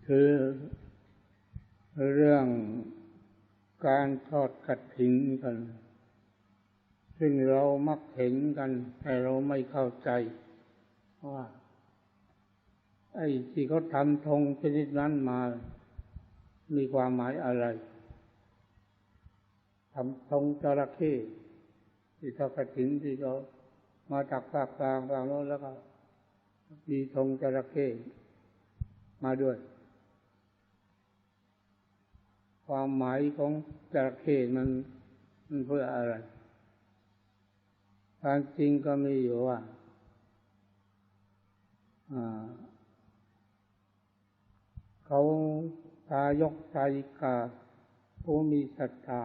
คือเรื่องการทอดกฐินกันซึ่งเรามักเห็นกันแต่เราไม่เข้าใจว่าไอ้ที่เขาทำธงชนิดนั้นมามีความหมายอะไรทำธงจระเข้ที่ทอดกฐินที่เรามาจากภาคกลางฝั่งโน้นแล้วก็มีธงจระเข้มาด้วยความหมายของจระเข้มันเพื่ออะไรความจริงก็มีอยู่ว่าเขาทายกทายิกาผู้มีศรัทธา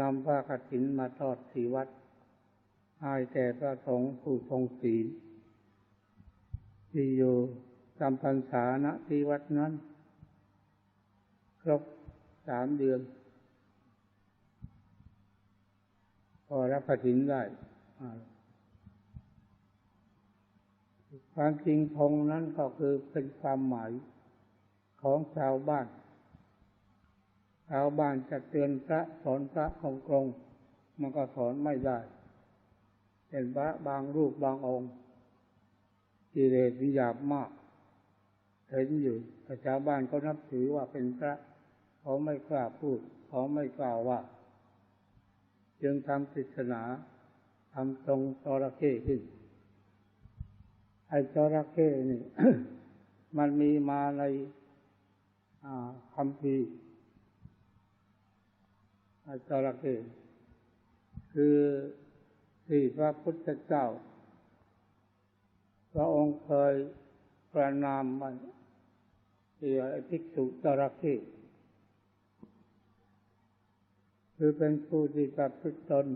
นำผ้ากฐินมาทอดที่วัดให้แก่พระสงฆ์ผู้ทรงศีลที่อยู่จำพรรษาณที่วัดนั้นครบ3 เดือนพอรับกฐินได้ความจริงธงนั้นก็คือเป็นความหมายของชาวบ้านจะเตือนพระสอนพระของกรงมันก็สอนไม่ได้เป็นพระบางรูปบางองค์กิเลสหยาบมากเห็นอยู่แต่ชาวบ้านก็นับถือว่าเป็นพระเขาไม่กล้าพูดเขาไม่กล้าว่าจึงทำปริศนาทำธงจระเข้ขึ้นไอ้จระเข้นี่ มันมีมาในคัมภีร์ไอ้จระเข้คือที่พระพุทธเจ้าพระองค์เคยประนามมันที่ไอ้ภิกษุจระเข้คือเป็นผู้ที่ประพฤติตน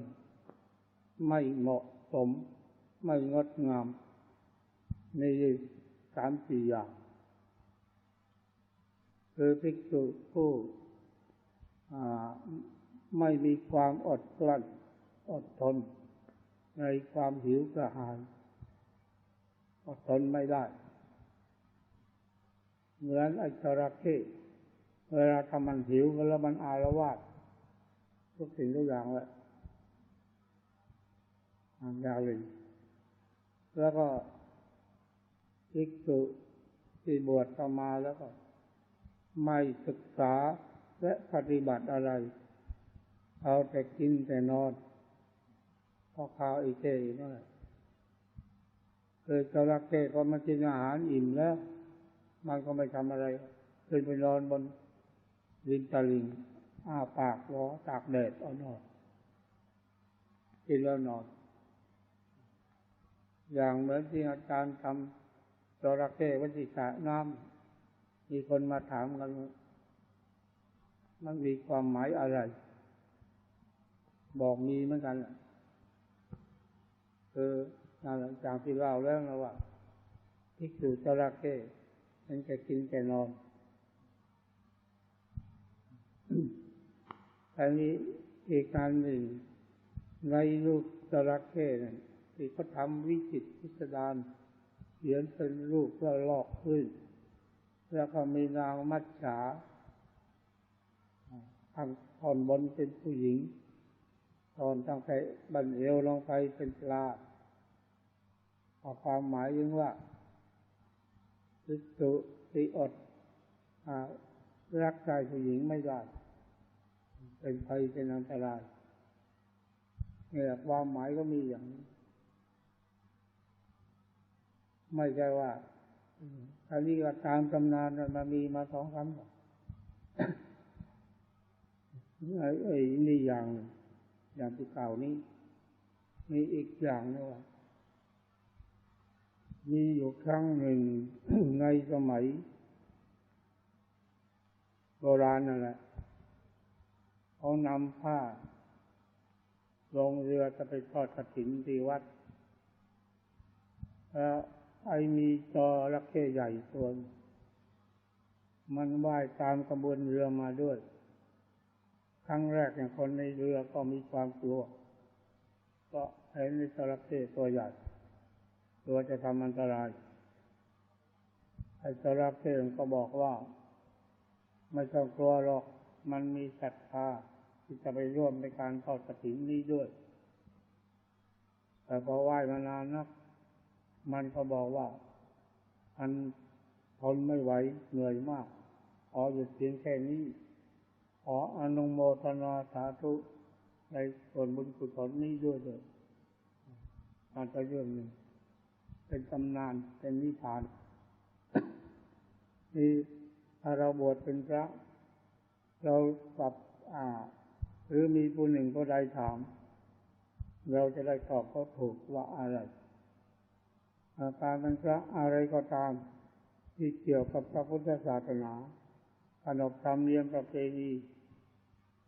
ไม่เหมาะสมไม่งดงามใน3-4 อย่างคือภิกษุผู้ไม่มีความอดกลั้นอดทนในความหิวกระหายอดทนไม่ได้เหมือนไอ้จระเข้เวลาทำมันหิวแล้วมันอาละวาดทุกสิ่งทุกอย่างแหละอย่างหนึ่งแล้วก็ภิกษุที่บวชเข้ามาแล้วก็ไม่ศึกษาและปฏิบัติอะไรเอาแต่กินแต่นอนพอข้าวอีเจนั่นแหละคือจระเข้พอมันกินอาหารอิ่มแล้วมันก็ไม่ทำอะไรขึ้นไปนอนบนริมตลิ่งอ้าปากรอตากแดดเอานอนกินแล้วนอนอย่างเหมือนที่อาจารย์ทำจระเข้ไว้ที่สระน้ำมีคนมาถามกันมันมีความหมายอะไรบอกมีเหมือนกันคืออย่างที่เล่าแล้วนะว่าภิกษุจระเข้มันจะกินแต่นอนอันนี้อีกการหนึ่งในรูปจระเข้นั่นที่เขาทำวิจิตรพิสดารเขียนเป็นรูปเพื่อลอกขึ้นแล้วก็มีนางมัจฉาทำท่อนบนเป็นผู้หญิงตอนตั้งแต่บั้นเอวลงไปเป็นปลาความหมายยังว่าภิกษุที่อดรักชายผู้หญิงไม่ได้เป็นภัยเป็นอันตรายเนี่ยความหมายก็มีอย่างนี้ไม่ใช่ว่าอันนี้ก็ตามตำนานมันมีมา2-3 ครั้งนี่อย่างที่กล่าวนี้มีอีกอย่างนึงว่ามีอยู่ครั้งหนึ่ง ในสมัยโบราณนั่นแหละเขานำผ้าลงเรือจะไปทอดกฐินที่วัดแล้วมีจระเข้ใหญ่ตัวมันว่ายตามขบวนเรือมาด้วยครั้งแรกอย่างคนในเรือก็มีความกลัวก็เห็นจระเข้ตัวใหญ่ตัวจะทำอันตราย ไอ้จระเข้ก็บอกว่าไม่ต้องกลัวหรอกมันมีศรัทธาที่จะไปร่วมในการทอดกฐินนี้ด้วยแต่พอไหว้มานานนักมันก็บอกว่าอันทนไม่ไหวเหนื่อยมากขอหยุดเพียงแค่นี้ขออนุโมทนาสาธุในส่วนบุญกุศลนี้ด้วยเถิดการไปเรื่องหนึ่งเป็นตำนานเป็นนิทานนี่ถ้าเราบวชเป็นพระเราปรับหรือมีผู้หนึ่งผู้ใดถามเราจะได้ตอบเขาถูกว่าอะไรการเป็นพระอะไรก็ตามที่เกี่ยวกับพระพุทธศาสนาขนบธรรมเนียมประเพณี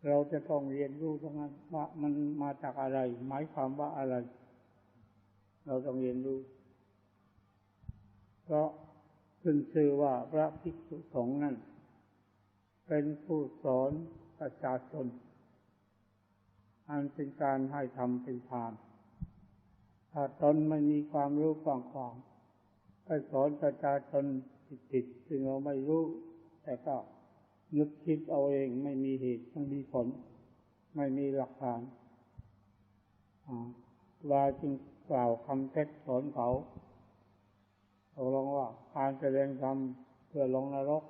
เราจะต้องเรียนรู้ทั้งนั้นว่ามันมาจากอะไรหมายความว่าอะไรเราต้องเรียนรู้เพราะขึ้นชื่อว่าพระภิกษุสงฆ์นั้นเป็นผู้สอนประชาชนอันเป็นการให้ธรรมเป็นทานถ้าตนไม่มีความรู้กว้างๆไปสอนประชาชนผิดๆซึ่งเราไม่รู้แต่ก็นึกคิดเอาเองไม่มีเหตุไม่มีผลไม่มีหลักฐานว่าจึงกล่าวคำเท็จสอนเขาตกลงว่าการแสดงธรรมเพื่อลงนรก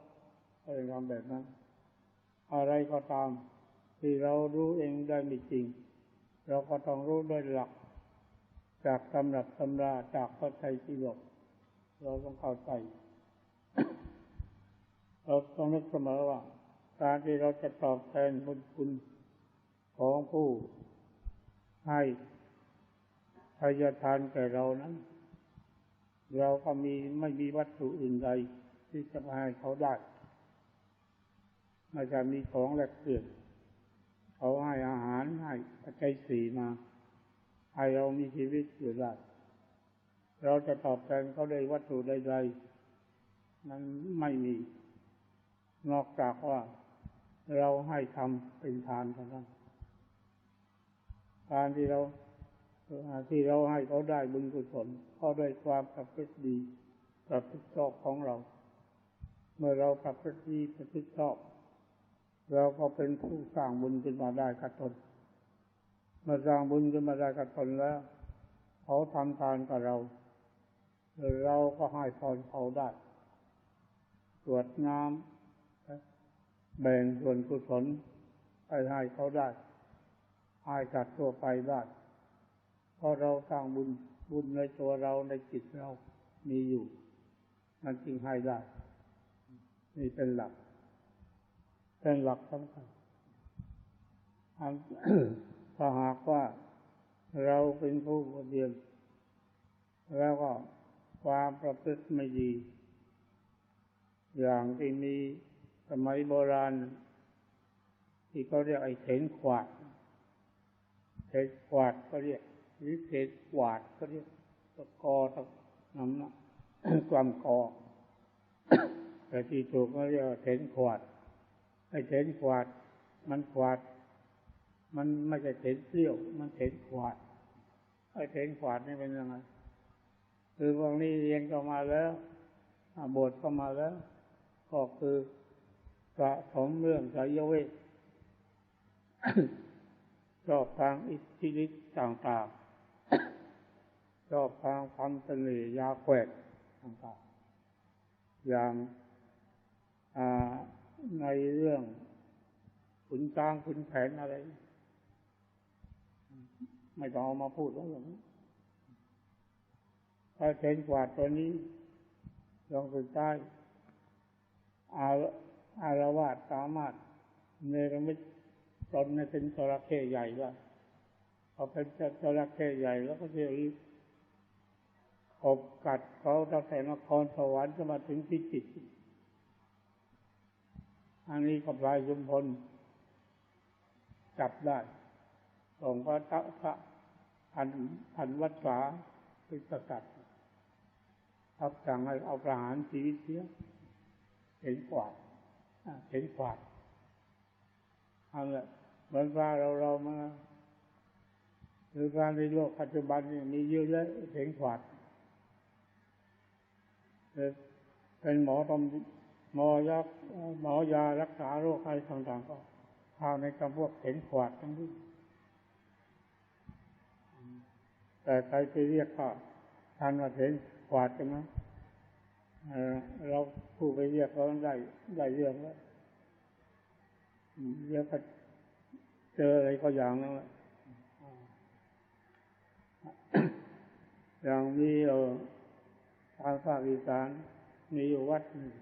แสดงธรรมแบบนั้นอะไรก็ตามที่เรารู้เองได้ไม่จริงเราก็ต้องรู้ด้วยหลักจากตำรับตำราจากพระไตรปิฎกเราต้องเข้าใจ เราต้องนึกเสมอว่าการที่เราจะตอบแทนบุญคุณของผู้ให้ทายทานแก่เรานั้นเราก็ไม่มีวัตถุอื่นใดที่จะให้เขาได้ไม่จะมีของแลกเปลี่ยนเขาให้อาหารให้ปัจจัยสี่มาให้เรามีชีวิตอยู่ได้เราจะตอบแทนเขาด้วยวัตถุใดๆนั้นไม่มีนอกจากว่าเราให้ทำเป็นทานเท่านั้นการที่เราให้เขาได้บุญกุศลก็ด้วยความประพฤติดีประพฤติชอบของเราเมื่อเราประพฤติดีประพฤติชอบเราก็เป็นผู้สร้างบุญขึ้นมาได้กับตนเมื่อสร้างบุญขึ้นมาได้กับตนแล้วเขาทำทานกับเราก็ให้พรเขาได้กรวดน้ำแบ่งส่วนกุศลไปให้เขาได้ให้จัดตัวไปได้เพราะเราสร้างบุญในตัวเราในจิตเรามีอยู่มันจึงให้ได้นี่เป็นหลักสำคัญถ้าหากว่าเราเป็นผู้เรียนแล้วก็ความประพฤติไม่ดีอย่างที่มีสมัยโบราณที่เขาเรียกไอ้เถนขวาดก็เรียกหรือเถนขวาดก็เรียกตะกอตะน้ำนะกลำกอแต่ที่ถูกก็เรียกเถนขวาดไอ้เถนขวาดมันขวาดมันไม่ใช่เถนเปรี้ยวมันเถนขวาดไอ้เถนขวาดนี่เป็นยังไงคือพวกนี้เรียนก็มาแล้วบวชก็มาแล้วก็คือสะสมเรื่องไสยเวทชอบทางอิทธิฤทธิ์ต่างๆชอบทางความเสน่ห์ยาแขวดต่างๆอย่างในเรื่องขุนช้างขุนแผนอะไรไม่ต้องเอามาพูดแล้วอย่างนี้ถ้าเห็นกวาดตัวนี้ลองสุดท้ายอารวาสสามารถเนรมิตตนให้เป็นจระเข้ใหญ่ได้พอเป็นจระเข้ใหญ่แล้วก็เที่ยวขบกัดเขาตั้งแต่นครสวรรค์จะมาถึงพิจิตรอันนี้กับพลายชุมพลจับได้ส่งพระพันวัดษาเป็นสกัดรับสั่งให้เอาประหารชีวิตเสียเห็นขวาดเอาละเหมือนว่าเรามาหรือการในโลกปัจจุบันนี่มีเยอะแยะเห็นขวาด เป็นหมอยารักษาโรคอะไรต่างๆก็ข้าวในจำพวกเห็นขวาดทั้งนี้แต่ใครไปเรียกก็ท่านว่าเห็นขวาดใช่ไหมเราผู้ไปเรียกเราได้เรื่องแล้วเรียกก็เจออะไรก็อย่างนั้นแหละอย่างมีทางภาคอีสานมีอยู่วัดหนึ่ง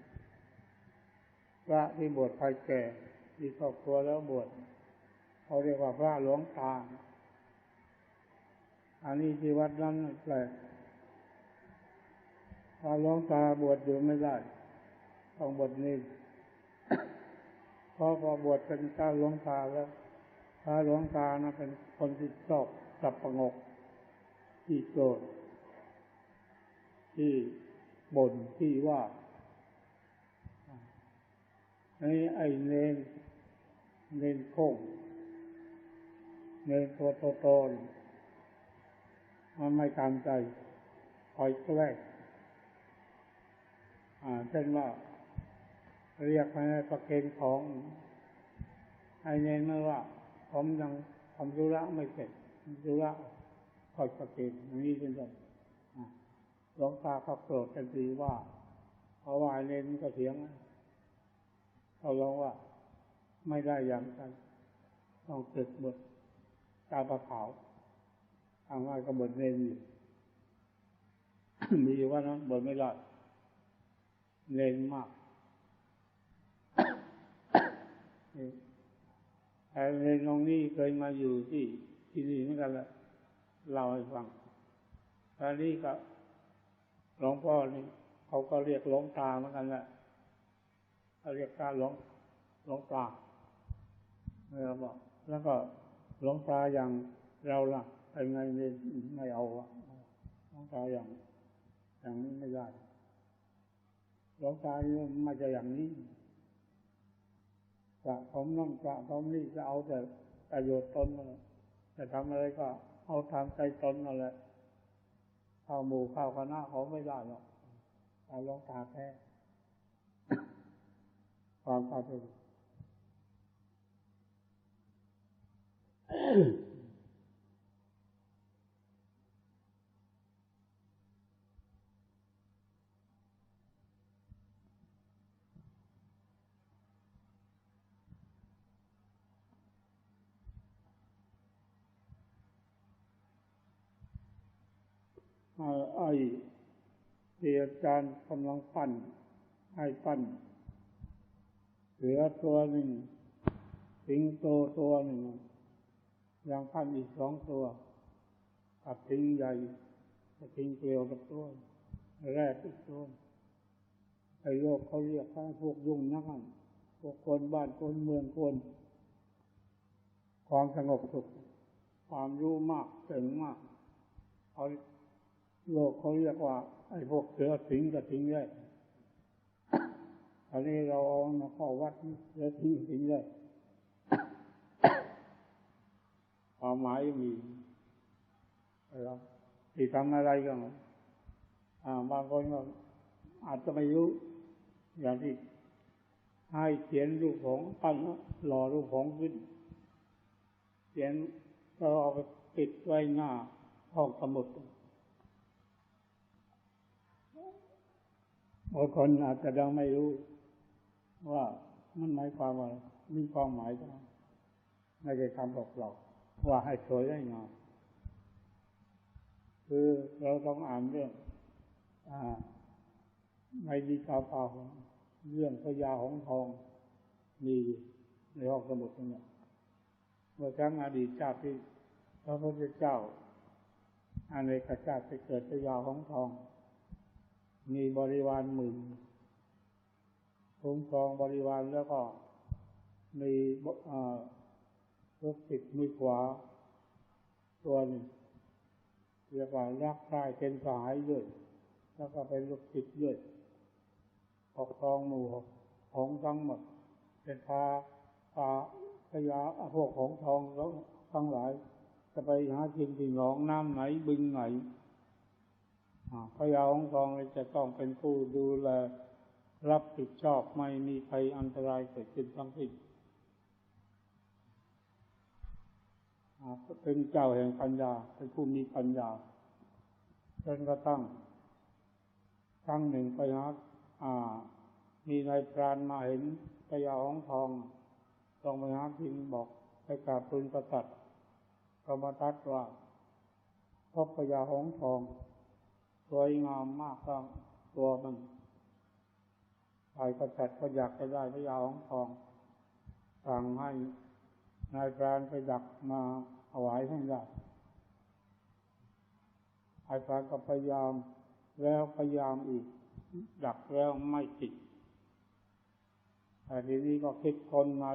พระที่บวชภายแก่ที่ครอบครัวแล้วบวชเขาเรียกว่าพระหลวงตาอันนี้ที่วัดนั้นแปลกพระหลวงตาบวชอยู่ไม่ได้ต้องบวชนี่พอบวชเป็นเจ้าหลวงตาแล้วพระหลวงตานะเป็นคนที่ชอบสับประงกที่โกรธที่บ่นที่ว่าไอ้เนนโค้งเนนตัวโตๆมันไม่ตามใจคอยแกล้งเช่นว่าเรียกไปประเคนของไอ้เนนไม่ว่าผมยังทำธุระไม่เสร็จธุระคอยประเคนอย่างนี้เป็นต้นหลวงตาเขาโกรธกันทีว่าเพราะว่าไอ้เนนมันก็เถียงเขาร้องว่าไม่ได้อย่างกันต้องตึกบทตาประขาวทางว่าก็บทเนนอยู่ มีว่านั้นบทไม่รอดเนนมากแต่เนนตรงนี้เคยมาอยู่ที่นี่เหมือนกันแหละเล่าให้ฟังตอนนี้ก็หลวงพ่อนี่เขาก็เรียกหลวงตาเหมือนกันแหละเขาเรียกตาหลวงตาเราบอกแล้วก็หลวงตาอย่างเราล่ะไอ้ไงไม่เอาหลวงตาอย่างนี้ไม่ได้หลวงตานี่ไม่จะอย่างนี้จะผมนั่งจะผมนี่จะเอาแต่ประโยชน์ตนนั่นแหละจะทำอะไรก็เอาทางใจตนนั่นแหละข้าวหมู่ข้าวคณะเขาไม่ได้หรอกเอาหลวงตาแท้ความเป็นที่อาจารย์กำลังปั้นให้ปั้นเสือตัวหนึ่งสิงโตตัวหนึ่งยังปั้นอีก2 ตัวกับสิงใหญ่กับสิงเกลียวกับตัวแรกอีกตัวไอ้โลกเขาเรียกพวกยุ่งนักพวกคนบ้านคนเมืองคนความสงบสุขความรู้มากเก่งมากเขาโลกเขาเรียกว่าไอ้พวกเสือสิงกับสิงใหญ่อันนี้เราเอามาเข้าวัดเสือสิงใหญ่ความหมายมีที่ทำอะไรกันบางคนก็อาจจะไม่รู้อย่างที่ให้เขียนรูปของปั้นหล่อรูปของขึ้นเขียนเราเอาไปติดไว้หน้าห้องสมุดบางคนอาจจะยังไม่รู้ว่ามันหมายความว่ามีความหมายก็ไม่ได้ทำบอกเราว่าให้สวยได้งามคือเราต้องอ่านเรื่องในดีกาเปล่าเรื่องพญาหงส์ทองมีในห้องสมุดนี่เมื่อครั้งอดีตชาติที่พระพุทธเจ้าอเนกชาติไปเกิดพญาหงส์ทองมีบริวารหมื่นคุ้มครองบริวารแล้วก็มีลูกศิษย์มือขวาตัวหนึ่งเรียกว่ารักใคร่เป็นสหายด้วยแล้วก็เป็นลูกศิษย์ด้วยปกครองหมู่ของทั้งหมดเป็นพญาพวกของทองแล้วทั้งหลายจะไปหากินที่หนองน้ำไหนบึงไหนพญาของทองจะต้องเป็นผู้ดูแล รับผิดชอบไม่มีภัยอันตรายเกิดขึ้นทั้งสิ้นเป็นเจ้าแห่งปัญญาเป็นผู้มีปัญญาจนกระทั่งครั้งหนึ่งไปหามีนายพรานมาเห็นพญาหงส์ทองต้องไปหากินบอกไปกราบทูลกษัตริย์ก็มาตรัสว่าพบพญาหงส์ทองสวยงามมากทั้งตัวมันฝ่ายกษัตริย์ก็อยากจะได้พญาหงส์ทองสั่งให้นายพรานไปดักมาถวายให้ได้นายพรานก็พยายามแล้วพยายามอีกดักแล้วไม่ติดแต่ทีนี้ก็คิดคนมา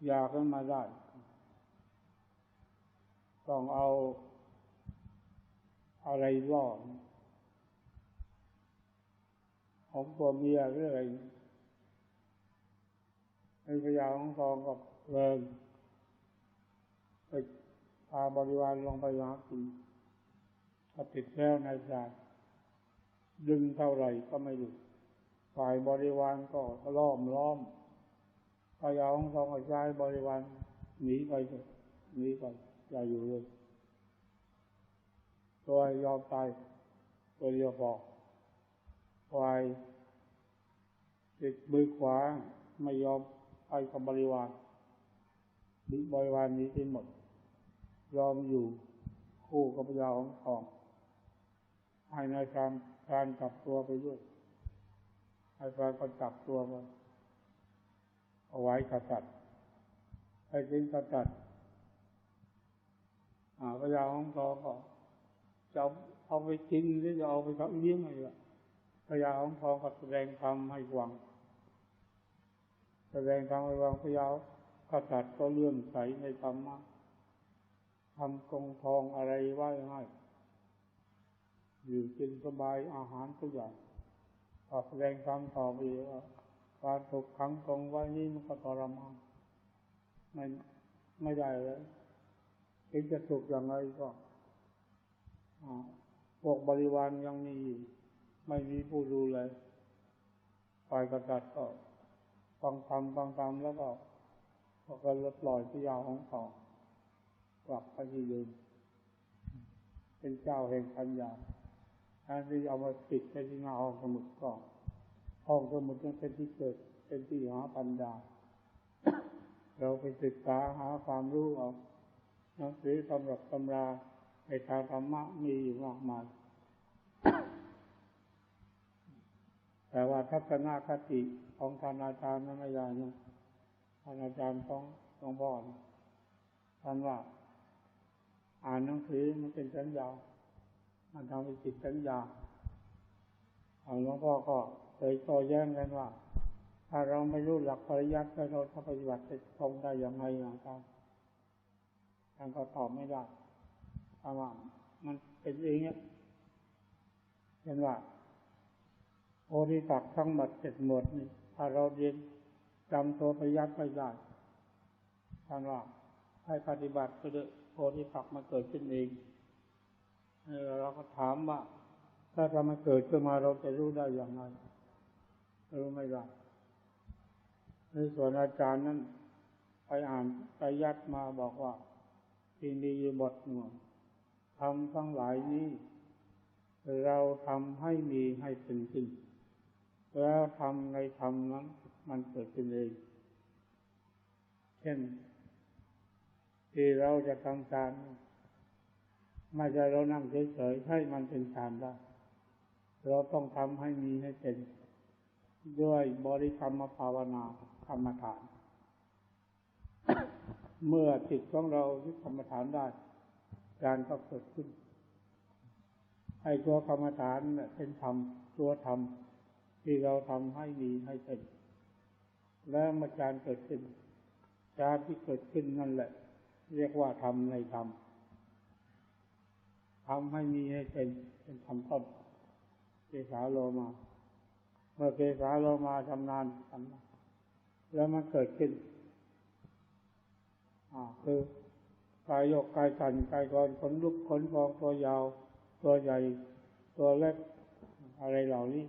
อยากให้มาได้ต้องเอาอะไรล่อของตัวเมียหรืออะไรไอ้พญาหงส์ทองก็เดินไปพาบริวารลงไปหากินก็ติดแล้วนายพรานดึงเท่าไหร่ก็ไม่หลุดฝ่ายบริวารก็ล้อมพญาหงส์ทองก็ย้ายบริวารหนีไปอย่าอยู่เลยตัวยอมตายตัวเดียวพอฝ่ายติดมือขวาไม่ยอมไปกับบริวารหนีไปหมดยอมอยู่คู่กับพญาหงส์ทองให้นายพรานจับตัวไปด้วยนายพรานก็จับตัวไปเอาไว้กษัตริย์ให้ถึงกษัตริย์พญาหงส์ทองก็จะเอาไปกินหรือจะเอาไปเลี้ยงอะไรล่ะพญาหงส์ทองก็แสดงธรรมให้ฟังพญากษัตริย์ก็เลื่อมใสในธรรมะทำกรงทองอะไรไว้ให้อยู่กินสบายอาหารทุกอย่างแสดงธรรมต่อไปว่าการถูกขังกรงไว้นี่มันก็ทรมานไม่ได้เลยถึงจะถูกอย่างไรก็พวกบริวารยังมีไม่มีผู้ดูเลยฝ่ายกษัตริย์ก็ฟังธรรมแล้วก็ลดปล่อยพญาหงส์ทองกลับไปที่เดิมเป็นเจ้าแห่งปัญญาการที่เอามาปิดไปที่หน้าห้องสมุดก็ห้องสมุดนั้นเป็นที่เกิดเป็นที่หาปัญญาเราไปศึกษาหาความรู้เอาหนังสือตำรับตำราในทางธรรมะมีอยู่มากมายแต่ว่าทัศนคติของท่านอาจารย์นั้นไม่ได้นะท่านอาจารย์ของหลวงพ่อท่านว่าอ่านหนังสือมันเป็นสัญญามันทำให้จิตสัญญาหลวงพ่อก็เคยโต้แย้งกันว่าถ้าเราไม่รู้หลักปริยัติเราจะปฏิบัติจะตรงได้อย่างไรนะครับท่านก็ตอบไม่ได้เพราะว่ามันเป็นเองเนี่ยเห็นว่าโพธิปักษ์ทั้งหมด7 หมวดนี่ถ้าเราเรียนจำตัวปริยัติไม่ได้ท่านว่าให้ปฏิบัติก็ได้โพธิปักษ์มาเกิดขึ้นเองเราก็ถามว่าถ้ามันเกิดขึ้นมาเราจะรู้ได้อย่างไรรู้ไม่ได้ในส่วนอาจารย์นั้นไปอ่านปริยัติมาบอกว่าที่มีบทหนึ่งทำทั้งหลายนี้เราทำให้มีให้เป็นขึ้นแล้วทำในธรรมนั้นมันเกิดขึ้นเองเช่นที่เราจะทำฌานไม่ใช่เรานั่งเฉยๆให้มันเป็นฌานได้เราต้องทำให้มีให้เป็นด้วยบริกรรมภาวนากรรมฐานเมื่อจิตของเรายึดกรรมฐานได้ฌานก็เกิดขึ้นไอ้ตัวกรรมฐานเป็นธรรมตัวธรรมที่เราทำให้มีให้เป็นแล้วเมื่อฌานเกิดขึ้นฌานที่เกิดขึ้นนั่นแหละเรียกว่าธรรมในธรรมทำให้มีให้เป็นธรรมต้นเกสาโลมาเมื่อเกสาโลมาชำนาญแล้วมันเกิดขึ้นคือกายยกกายสั่นกายกรขนลุกขนพองตัวยาวตัวใหญ่ตัวเล็กอะไรเหล่านี้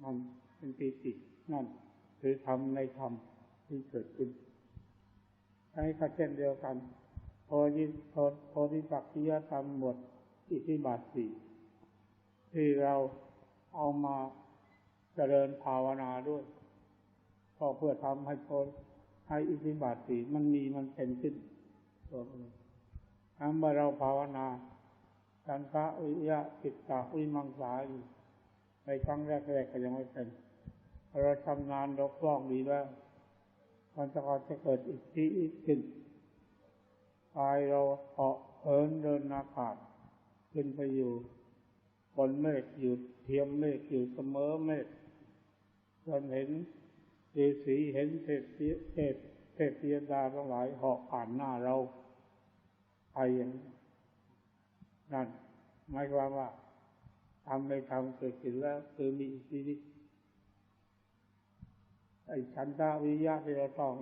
มัน เป็นปีตินั่นคือธรรมในธรรมที่เกิดขึ้นให้เข้าเช่นเดียวกันโพธิปักขิยธรรมหมวดอิทธิบาทสี่ที่เราเอามาเจริญภาวนาด้วยก็เพื่อทำให้ให้อิทธิบาทสี่มันเป็นขึ้นเมื่อเราภาวนาฉันทะวิริยะจิตตะวิมังสาอยู่ในครั้งแรกก็ยังไม่เป็นเราชำนาญเราคล่องดีแล้วมันจะเกิดอิทธิขึ้นกายเราเหาะเหินเดินอากาศขึ้นไปอยู่บนเมฆอยู่เทียมเมฆอยู่เสมอเมฆจนเห็นฤาษีเห็นเทพยดาทั้งหลายเหาะผ่านหน้าเราไปอย่างนั้นหมายความว่าทำไม่ทำเกิดขึ้นแล้วคือมีชีวิตไอ้ฉันทะวิริยะที่เราต้อง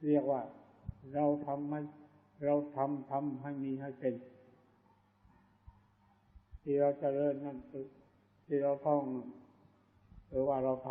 เรียกว่าเราทำให้มีให้เป็นที่เราเจริญนั่นคือที่เราท่องหรือว่าเราท